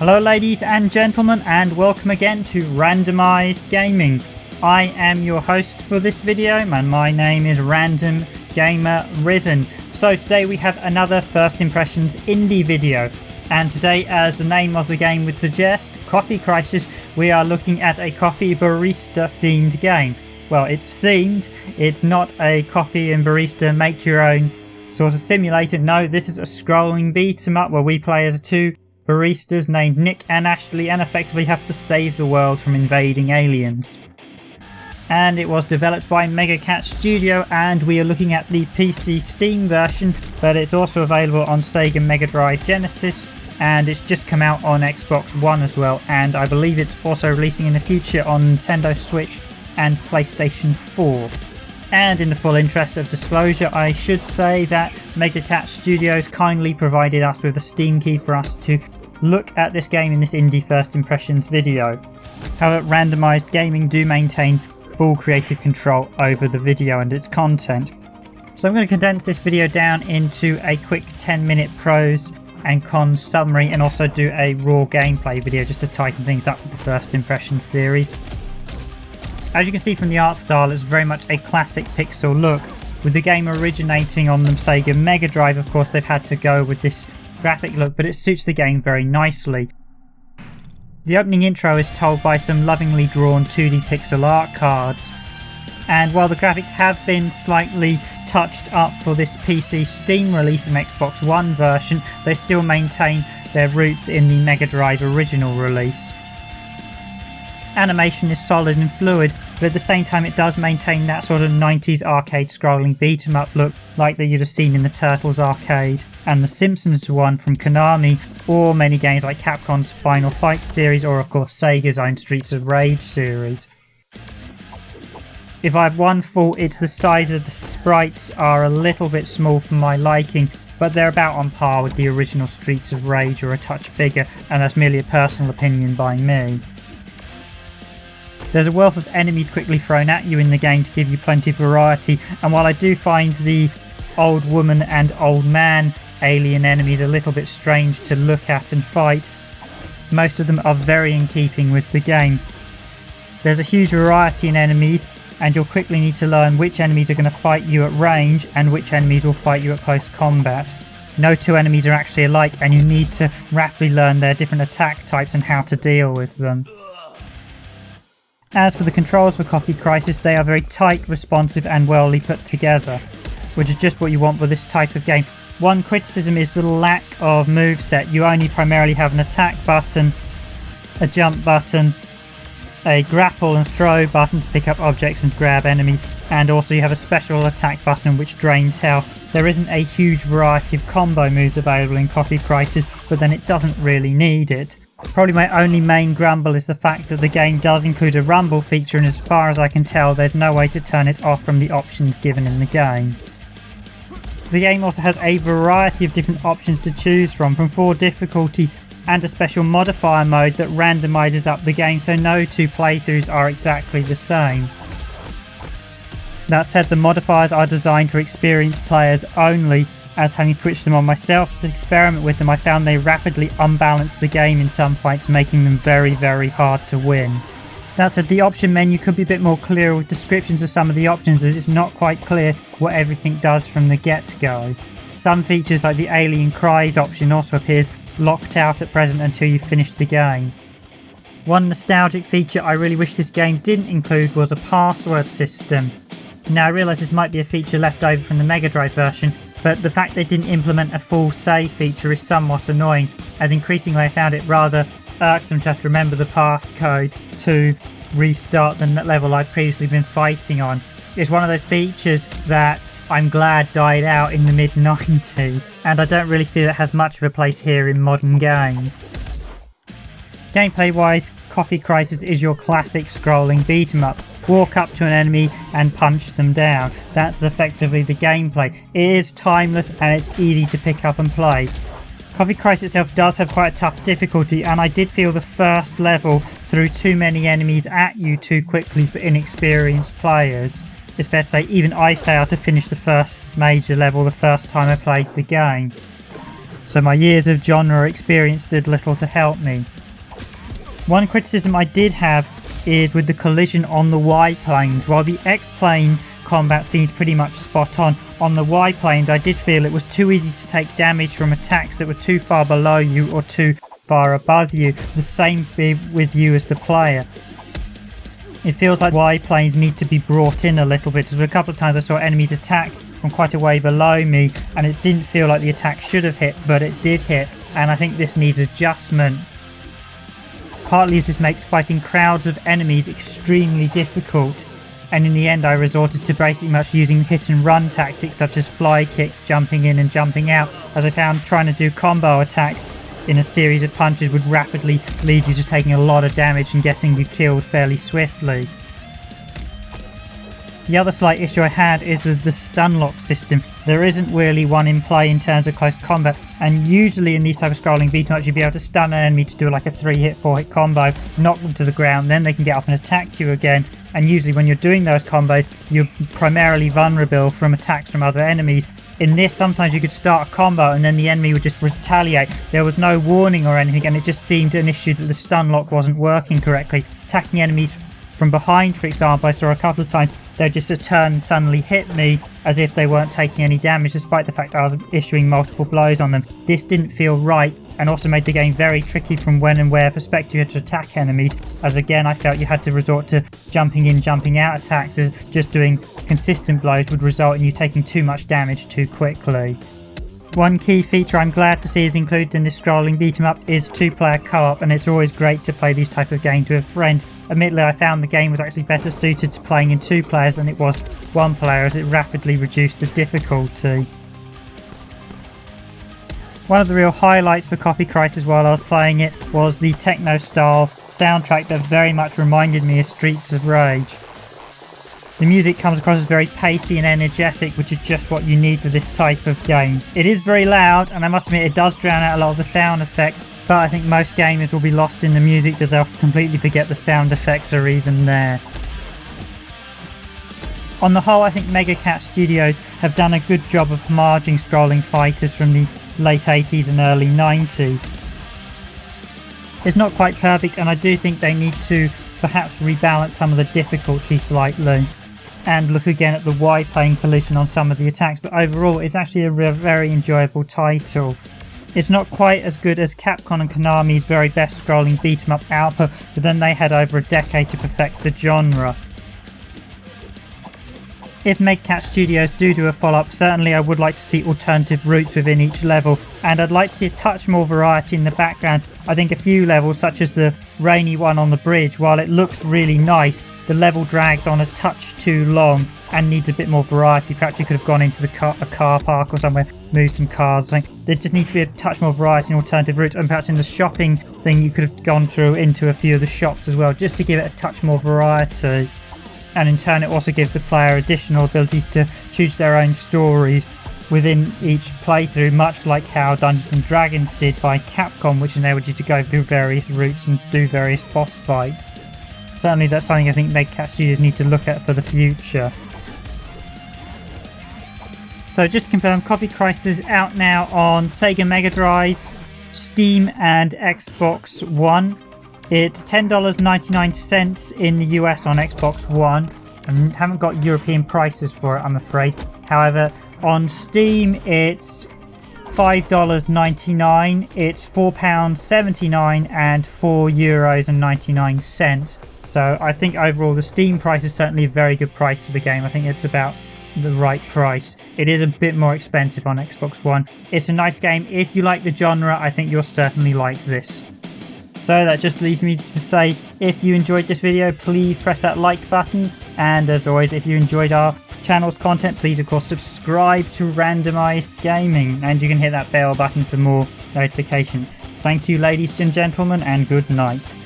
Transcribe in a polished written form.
Hello ladies and gentlemen, and welcome again to Randomised Gaming. I am your host for this video and my name is Random Gamer Riven. So today we have another first impressions indie video, and today, as the name of the game would suggest, Coffee Crisis, we are looking at a coffee barista themed game. Well, it's themed, it's not a coffee and barista make your own sort of simulator. No, this is a scrolling beat 'em up where we play as two baristas named Nick and Ashley and effectively have to save the world from invading aliens. And it was developed by Mega Cat Studio, and we are looking at the PC Steam version, but it's also available on Sega Mega Drive Genesis, and it's just come out on Xbox One as well, and I believe it's also releasing in the future on Nintendo Switch and PlayStation 4. And in the full interest of disclosure, I should say that Mega Cat Studios kindly provided us with a Steam key for us to look at this game in this indie first impressions video. However, Randomised Gaming do maintain full creative control over the video and its content. So I'm going to condense this video down into a quick 10-minute pros and cons summary, and also do a raw gameplay video just to tighten things up with the first impressions series. As you can see from the art style, it's very much a classic pixel look. With the game originating on the Sega Mega Drive, of course they've had to go with this graphic look, but it suits the game very nicely. The opening intro is told by some lovingly drawn 2D pixel art cards, and while the graphics have been slightly touched up for this PC Steam release and Xbox One version, they still maintain their roots in the Mega Drive original release. Animation is solid and fluid, but at the same time it does maintain that sort of 90s arcade scrolling beat 'em up look like that you'd have seen in the Turtles arcade and the Simpsons one from Konami, or many games like Capcom's Final Fight series, or of course Sega's own Streets of Rage series. If I have one fault, it's the size of the sprites are a little bit small for my liking, but they're about on par with the original Streets of Rage or a touch bigger, and that's merely a personal opinion by me. There's a wealth of enemies quickly thrown at you in the game to give you plenty of variety, and while I do find the old woman and old man alien enemies a little bit strange to look at and fight, most of them are very in keeping with the game. There's a huge variety in enemies, and you'll quickly need to learn which enemies are going to fight you at range and which enemies will fight you at close combat. No two enemies are actually alike, and you need to rapidly learn their different attack types and how to deal with them. As for the controls for Coffee Crisis, they are very tight, responsive and well put together, which is just what you want for this type of game. One criticism is the lack of moveset. You only primarily have an attack button, a jump button, a grapple and throw button to pick up objects and grab enemies, and also you have a special attack button which drains health. There isn't a huge variety of combo moves available in Coffee Crisis, but then it doesn't really need it. Probably my only main grumble is the fact that the game does include a rumble feature, and as far as I can tell there's no way to turn it off from the options given in the game. The game also has a variety of different options to choose from 4 difficulties and a special modifier mode that randomises up the game, so no two playthroughs are exactly the same. That said, the modifiers are designed for experienced players only, as having switched them on myself to experiment with them, I found they rapidly unbalance the game in some fights, making them very, very hard to win. That said, the option menu could be a bit more clear with descriptions of some of the options, as it's not quite clear what everything does from the get-go. Some features like the Alien Cries option also appears locked out at present until you've finished the game. One nostalgic feature I really wish this game didn't include was a password system. Now I realise this might be a feature left over from the Mega Drive version, but the fact they didn't implement a full save feature is somewhat annoying, as increasingly I found it rather irksome to have to remember the passcode to restart the level I'd previously been fighting on. It's one of those features that I'm glad died out in the mid-90s, and I don't really feel it has much of a place here in modern games. Gameplay wise, Coffee Crisis is your classic scrolling beat 'em up. Walk up to an enemy and punch them down. That's effectively the gameplay. It is timeless and it's easy to pick up and play. Coffee Crisis itself does have quite a tough difficulty, and I did feel the first level threw too many enemies at you too quickly for inexperienced players. It's fair to say even I failed to finish the first major level the first time I played the game. so my years of genre experience did little to help me. One criticism I did have is with the collision on the Y planes. While the X plane combat seems pretty much spot on the Y planes I did feel it was too easy to take damage from attacks that were too far below you or too far above you. The same with you as the player. It feels like Y planes need to be brought in a little bit. There were a couple of times I saw enemies attack from quite a way below me and it didn't feel like the attack should have hit, but it did hit, and I think this needs adjustment. Partly as this makes fighting crowds of enemies extremely difficult, and in the end I resorted to basically much using hit and run tactics such as fly kicks, jumping in and jumping out, as I found trying to do combo attacks in a series of punches would rapidly lead you to taking a lot of damage and getting you killed fairly swiftly. The other slight issue I had is with the stun lock system. There isn't really one in play in terms of close combat, and usually in these type of scrolling beat 'em ups you'd be able to stun an enemy to do like a 3-hit, 4-hit combo, knock them to the ground, then they can get up and attack you again, and usually when you're doing those combos you're primarily vulnerable from attacks from other enemies. In this, sometimes you could start a combo and then the enemy would just retaliate. There was no warning or anything, and it just seemed an issue that the stun lock wasn't working correctly. Attacking enemies from behind, for example, I saw a couple of times they'd just turn and suddenly hit me as if they weren't taking any damage despite the fact I was issuing multiple blows on them. This didn't feel right, and also made the game very tricky from when and where perspective you had to attack enemies, as again I felt you had to resort to jumping in, jumping out attacks, as just doing consistent blows would result in you taking too much damage too quickly. One key feature I'm glad to see is included in this scrolling beat 'em up is 2-player co-op, and it's always great to play these type of games with friends. Admittedly, I found the game was actually better suited to playing in 2 players than it was 1 player, as it rapidly reduced the difficulty. One of the real highlights for Coffee Crisis while I was playing it was the techno style soundtrack that very much reminded me of Streets of Rage. The music comes across as very pacey and energetic, which is just what you need for this type of game. It is very loud, and I must admit it does drown out a lot of the sound effect, but I think most gamers will be lost in the music that they'll completely forget the sound effects are even there. On the whole, I think Mega Cat Studios have done a good job of homaging scrolling fighters from the late 80s and early 90s. It's not quite perfect, and I do think they need to perhaps rebalance some of the difficulty slightly and look again at the Y plane collision on some of the attacks, but overall it's actually a very enjoyable title. It's not quite as good as Capcom and Konami's very best scrolling beat 'em up output, but then they had over a decade to perfect the genre. If Mega Cat Studios do a follow-up, certainly I would like to see alternative routes within each level, and I'd like to see a touch more variety in the background. I think a few levels, such as the rainy one on the bridge, while it looks really nice, the level drags on a touch too long and needs a bit more variety. Perhaps you could have gone into a car park or somewhere, moved some cars or something. There just needs to be a touch more variety and alternative routes, and perhaps in the shopping thing you could have gone through into a few of the shops as well, just to give it a touch more variety. And in turn it also gives the player additional abilities to choose their own stories within each playthrough, much like how Dungeons and Dragons did by Capcom, which enabled you to go through various routes and do various boss fights. Certainly that's something I think Mega Cat Studios need to look at for the future. So just to confirm, Coffee Crisis is out now on Sega Mega Drive, Steam and Xbox One. It's $10.99 in the US on Xbox One. I haven't got European prices for it, I'm afraid. However, on Steam it's $5.99, it's £4.79 and €4.99. So I think overall the Steam price is certainly a very good price for the game. I think it's about the right price. It is a bit more expensive on Xbox One. It's a nice game. If you like the genre, I think you'll certainly like this. So that just leaves me to say, if you enjoyed this video, please press that like button, and as always, if you enjoyed our channel's content, please of course subscribe to Randomised Gaming, and you can hit that bell button for more notification. Thank you ladies and gentlemen, and good night.